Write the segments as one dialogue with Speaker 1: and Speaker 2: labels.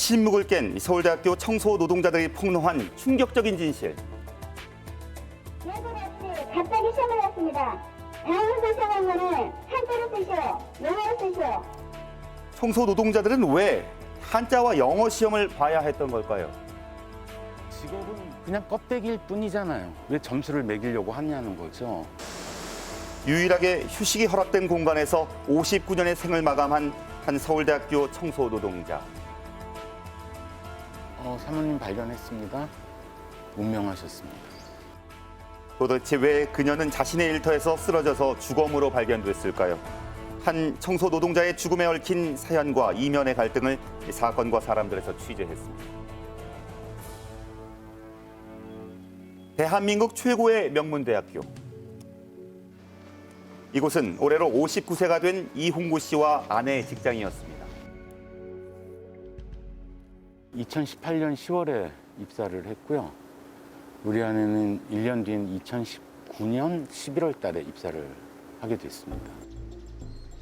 Speaker 1: 침묵을 깬 서울대학교 청소 노동자들이 폭로한 충격적인 진실.
Speaker 2: 예고를 없이 갑자기 시험을 봤습니다. 다음 선생님은 한자로 쓰시오, 영어로 쓰시오.
Speaker 1: 청소 노동자들은 왜 한자와 영어 시험을 봐야 했던 걸까요?
Speaker 3: 직업은 그냥 껍데기일 뿐이잖아요. 왜 점수를 매기려고 하냐는 거죠.
Speaker 1: 유일하게 휴식이 허락된 공간에서 59년의 생을 마감한 한 서울대학교 청소 노동자.
Speaker 3: 사모님 발견했습니다. 운명하셨습니다.
Speaker 1: 도대체 왜 그녀는 자신의 일터에서 쓰러져서 주검으로 발견됐을까요? 한 청소 노동자의 죽음에 얽힌 사연과 이면의 갈등을 사건과 사람들에서 취재했습니다. 대한민국 최고의 명문대학교. 이곳은 올해로 59세가 된 이홍구 씨와 아내의 직장이었습니다.
Speaker 3: 2018년 10월에 입사를 했고요. 우리 아내는 1년 뒤인 2019년 11월 달에 입사를 하게 됐습니다.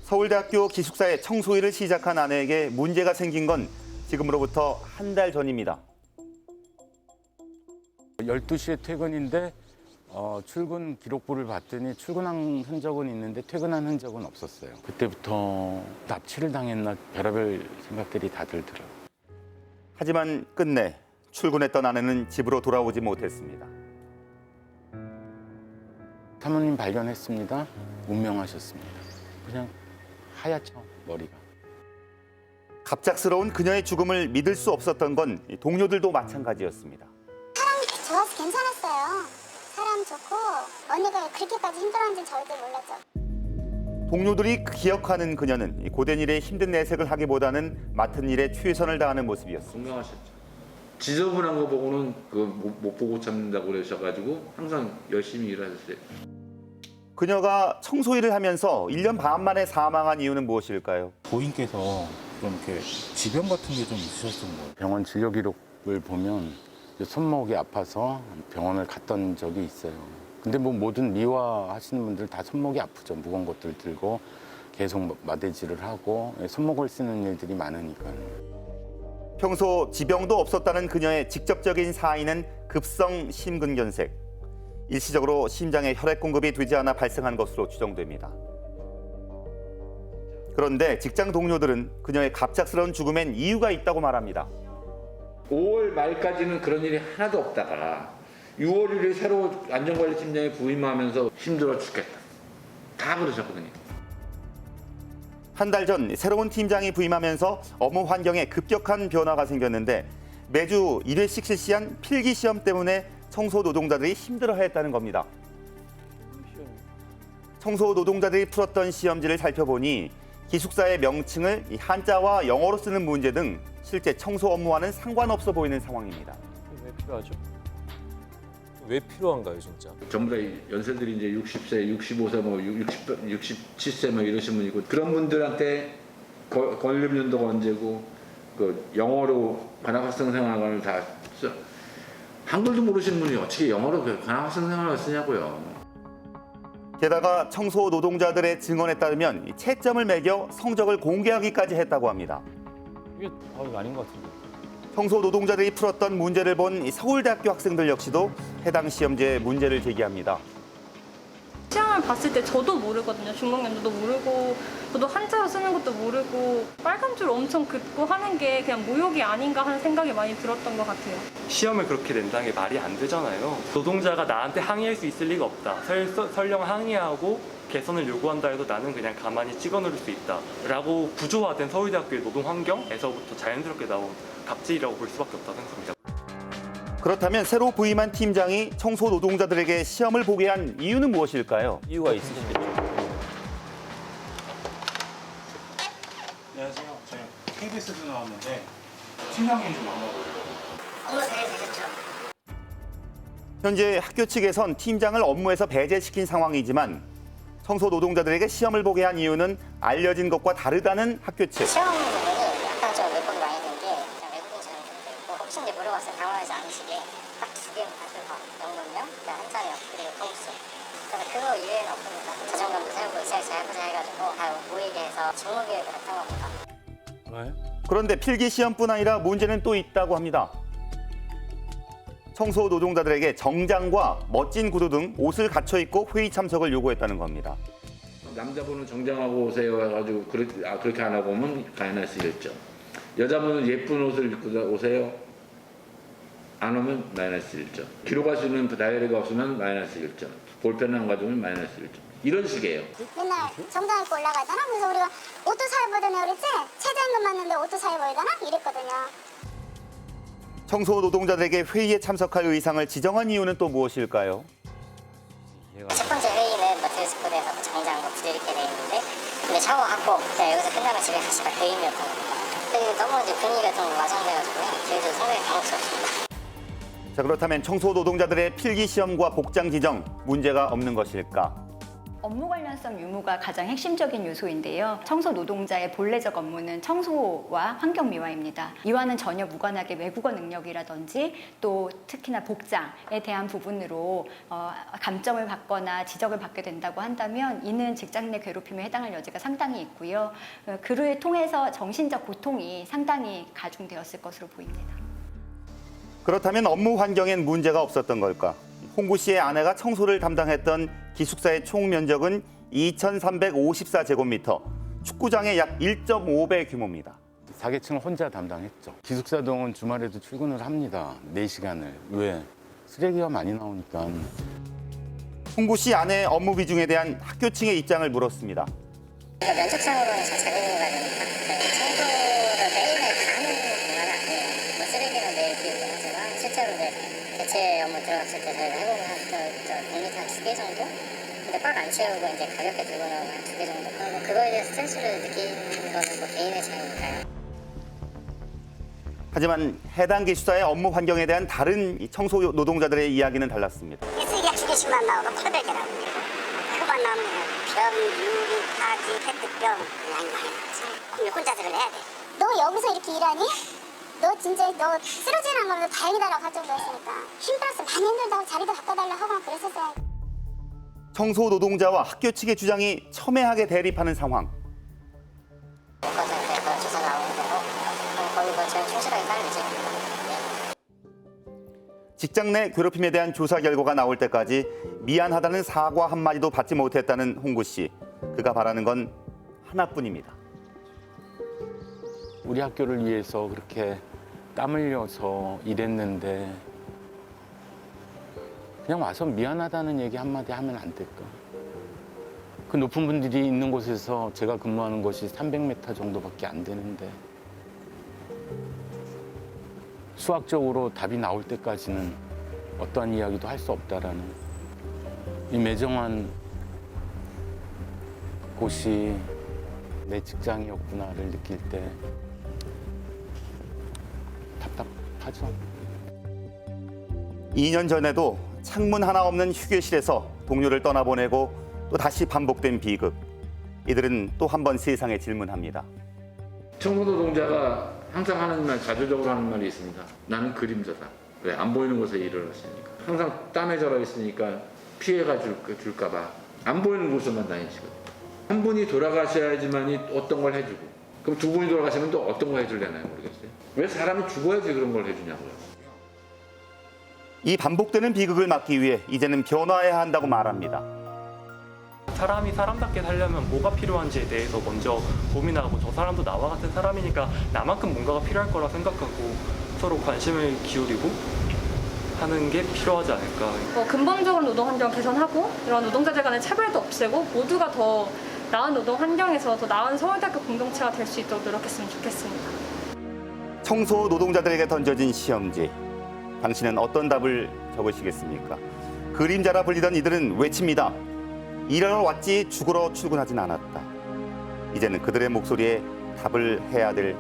Speaker 1: 서울대학교 기숙사의 청소일을 시작한 아내에게 문제가 생긴 건 지금으로부터 한 달 전입니다.
Speaker 3: 12시에 퇴근인데 출근 기록부를 봤더니 출근한 흔적은 있는데 퇴근한 흔적은 없었어요. 그때부터 납치를 당했나 별의별 생각들이 다 들더라고요.
Speaker 1: 하지만 끝내 출근했던 아내는 집으로 돌아오지 못했습니다.
Speaker 3: 사모님 발견했습니다. 운명하셨습니다. 그냥 하얗죠, 머리가.
Speaker 1: 갑작스러운 그녀의 죽음을 믿을 수 없었던 건 동료들도 마찬가지였습니다.
Speaker 2: 좋아서 괜찮았어요. 사람 좋고 언니가 그렇게까지 힘들어하는지 절대 몰랐죠.
Speaker 1: 동료들이 기억하는 그녀는 고된 일에 힘든 내색을 하기보다는 맡은 일에 최선을 다하는 모습이었습니다.
Speaker 4: 분명하셨죠. 지저분한 거 보고는 못 보고 참는다고 그러셔가지고 항상 열심히 일하셨어요.
Speaker 1: 그녀가 청소일을 하면서 1년 반 만에 사망한 이유는 무엇일까요?
Speaker 5: 고인께서 좀 이렇게 지병 같은 게 좀 있으셨던 거예요.
Speaker 3: 병원 진료 기록을 보면 손목이 아파서 병원을 갔던 적이 있어요. 근데 뭐 모든 미화하시는 분들 다 손목이 아프죠. 무거운 것들 들고 계속 마대질을 하고 손목을 쓰는 일들이 많으니까요.
Speaker 1: 평소 지병도 없었다는 그녀의 직접적인 사인은 급성 심근경색. 일시적으로 심장에 혈액 공급이 되지 않아 발생한 것으로 추정됩니다. 그런데 직장 동료들은 그녀의 갑작스러운 죽음엔 이유가 있다고 말합니다.
Speaker 4: 5월 말까지는 그런 일이 하나도 없다가 6월 1일에 새로 안전관리팀장에 부임하면서 힘들어 죽겠다. 다 그러셨거든요.
Speaker 1: 한 달 전 새로운 팀장이 부임하면서 업무 환경에 급격한 변화가 생겼는데 매주 1회씩 실시한 필기 시험 때문에 청소 노동자들이 힘들어했다는 겁니다. 청소 노동자들이 풀었던 시험지를 살펴보니 기숙사의 명칭을 한자와 영어로 쓰는 문제 등 실제 청소 업무와는 상관없어 보이는 상황입니다.
Speaker 6: 왜 필요하죠? 왜 필요한가요, 진짜?
Speaker 4: 전부 다 연세들이 이제 60세, 65세, 67세 이러신 분이고 그런 분들한테 권립 연도가 언제고 그 영어로 관학학생 생활을 다 한글도 모르시는 분이 어떻게 영어로 관학학생 생활을 쓰냐고요.
Speaker 1: 게다가 청소 노동자들의 증언에 따르면 채점을 매겨 성적을 공개하기까지 했다고 합니다.
Speaker 6: 이게 아닌 것 같은데.
Speaker 1: 청소 노동자들이 풀었던 문제를 본 서울대학교 학생들 역시도 해당 시험지에 문제를 제기합니다.
Speaker 7: 시험을 봤을 때 저도 모르거든요. 중국연도도 모르고 저도 한자로 쓰는 것도 모르고 빨간 줄 엄청 긋고 하는 게 그냥 모욕이 아닌가 하는 생각이 많이 들었던 것 같아요.
Speaker 8: 시험을 그렇게 낸다는 게 말이 안 되잖아요. 노동자가 나한테 항의할 수 있을 리가 없다. 설령 항의하고 개선을 요구한다 해도 나는 그냥 가만히 찍어 누를 수 있다. 라고 구조화된 서울대학교의 노동 환경에서부터 자연스럽게 나온 갑질이라고 볼 수밖에 없다고 생각합니다.
Speaker 1: 그렇다면 새로 부임한 팀장이 청소 노동자들에게 시험을 보게 한 이유는 무엇일까요?
Speaker 6: 이유가 있으시겠죠.
Speaker 5: 안녕하세요. 저희 KBS에서 나왔는데 팀장님 좀 만나보고.
Speaker 2: 업무 잘 되셨죠?
Speaker 1: 현재 학교 측에선 팀장을 업무에서 배제시킨 상황이지만 청소 노동자들에게 시험을 보게 한 이유는 알려진 것과 다르다는 학교 측.
Speaker 2: 시험이 약간 좀 몇 번 와 있는 게 외국인처럼 뭐 혹시 이제 물어봤어요. 당황하지 않으시게 딱 두 개 가지고 영문명, 한자명 그리고 통수. 그래서 그거 이외에는 없습니다. 자존감도 세우고 있어야 해가지고 다 모이게 해서 직무교육을 했던 겁니다.
Speaker 6: 왜?
Speaker 1: 그런데 필기 시험뿐 아니라 문제는 또 있다고 합니다. 청소 노동자들에게 정장과 멋진 구두 등 옷을 갖춰 입고 회의 참석을 요구했다는 겁니다.
Speaker 4: 남자분은 정장하고 오세요 해가지고 그렇게 안 하고 오면 마이너스 1점. 여자분은 예쁜 옷을 입고 오세요. 안 오면 마이너스 1점. 기록할 수 있는 다이어리가 없으면 마이너스 1점. 볼펜 안 가져오면 마이너스 1점. 이런 식이에요.
Speaker 2: 맨날 정장 입고 올라가잖아. 그래서 우리가 옷도 사입어야 그랬지? 최저임금 맞는데 옷도 사입어야 되나? 이랬거든요.
Speaker 1: 청소 노동자들에게 회의에 참석할 의상을 지정한 이유는 또 무엇일까요?
Speaker 2: 첫 번째 회의는 뭐 드레스 코드에서 뭐 정장 뭐 부대 이렇게 돼 있는데 근데 샤워하고 그냥 여기서 끝나면 집에 가시다 그 의미였던 겁니다. 근데 너무 이제 분위기가 좀 와장돼가지고요. 저희도 상당히 당혹스럽습니다.
Speaker 1: 자, 그렇다면 청소 노동자들의 필기 시험과 복장 지정 문제가 없는 것일까?
Speaker 9: 업무 관련성 유무가 가장 핵심적인 요소인데요. 청소 노동자의 본래적 업무는 청소와 환경 미화입니다. 이와는 전혀 무관하게 외국어 능력이라든지 또 특히나 복장에 대한 부분으로 감점을 받거나 지적을 받게 된다고 한다면 이는 직장 내 괴롭힘에 해당할 여지가 상당히 있고요. 그를 통해서 정신적 고통이 상당히 가중되었을 것으로 보입니다.
Speaker 1: 그렇다면 업무 환경엔 문제가 없었던 걸까? 홍구 씨의 아내가 청소를 담당했던 기숙사의 총 면적은 2,354제곱미터, 축구장의 약 1.5배 규모입니다.
Speaker 3: 4계층을 혼자 담당했죠. 기숙사동은 주말에도 출근을 합니다. 4시간을. 왜? 쓰레기가 많이 나오니까.
Speaker 1: 홍구 씨 아내의 업무 비중에 대한 학교층의 입장을 물었습니다.
Speaker 2: 면접상으로는 잘 적응이 되니까 청소를 매일매일 다 하는 동안은 아니에요. 뭐 쓰레기는 매일 비우긴 하지만 실제로 이제 대체 업무 들어갔을 때 저희가 해보면 한 공리터 한 2개 정도? 근데 꽉 안 채우고 이제 가볍게 들고 나오면 한 2개 정도? 뭐 그거에 대해서 스트레스를 느끼는 거는 뭐 개인의 차이니까요.
Speaker 1: 하지만 해당 기숙사의 업무 환경에 대한 다른 청소 노동자들의 이야기는 달랐습니다.
Speaker 2: 쓰레기가 2개씩만 나오고 800개라고. 그거만 나오면 변, 유리, 파지, 페트병 양이 많이 나오지. 그럼 혼자들을 해야 돼. 너 여기서 이렇게 일하니? 너 진짜 너 쓰러지는 거면 다행이다라고 할 정도였으니까 힘들었어. 많이 힘들다고 자리도 바꿔달라고 하고 그랬었어요.
Speaker 1: 청소 노동자와 학교 측의 주장이 첨예하게 대립하는 상황.
Speaker 2: 조사 나오는 대로 거의 뭐 저희 충실하게 따르지.
Speaker 1: 직장 내 괴롭힘에 대한 조사 결과가 나올 때까지 미안하다는 사과 한마디도 받지 못했다는 홍구 씨. 그가 바라는 건 하나뿐입니다.
Speaker 3: 우리 학교를 위해서 그렇게 땀 흘려서 일했는데 그냥 와서 미안하다는 얘기 한마디 하면 안 될까? 그 높은 분들이 있는 곳에서 제가 근무하는 곳이 300m 정도밖에 안 되는데 수학적으로 답이 나올 때까지는 어떠한 이야기도 할 수 없다라는 이 매정한 곳이 내 직장이었구나를 느낄 때 답답하죠.
Speaker 1: 2년 전에도 창문 하나 없는 휴게실에서 동료를 떠나보내고 또 다시 반복된 비극. 이들은 또 한 번 세상에 질문합니다.
Speaker 4: 청소 노동자가 항상 하는 말, 자주적으로 하는 말이 있습니다. 나는 그림자다. 왜? 안 보이는 곳에 일을 했으니까. 항상 땀에 절어 있으니까 피해가 줄까 봐. 안 보이는 곳에만 다니시거든요. 한 분이 돌아가셔야지만이 어떤 걸 해주고. 그럼 두 분이 돌아가시면 또 어떤 걸 해주려나요? 모르겠어요. 왜 사람이 죽어야지 그런 걸 해주냐고요.
Speaker 1: 이 반복되는 비극을 막기 위해 이제는 변화해야 한다고 말합니다.
Speaker 8: 사람이 사람답게 살려면 뭐가 필요한지에 대해서 먼저 고민하고 저 사람도 나와 같은 사람이니까 나만큼 뭔가가 필요할 거라 생각하고 서로 관심을 기울이고 하는 게 필요하지 않을까.
Speaker 7: 근본적으로 노동 환경 개선하고 이런 노동자들 간의 차별도 없애고 모두가 더 나은 노동 환경에서 더 나은 서울대학교 공동체가 될 수 있도록 노력했으면 좋겠습니다.
Speaker 1: 청소 노동자들에게 던져진 시험지. 당신은 어떤 답을 적으시겠습니까? 그림자라 불리던 이들은 외칩니다. 일하러 왔지 죽으러 출근하진 않았다. 이제는 그들의 목소리에 답을 해야 될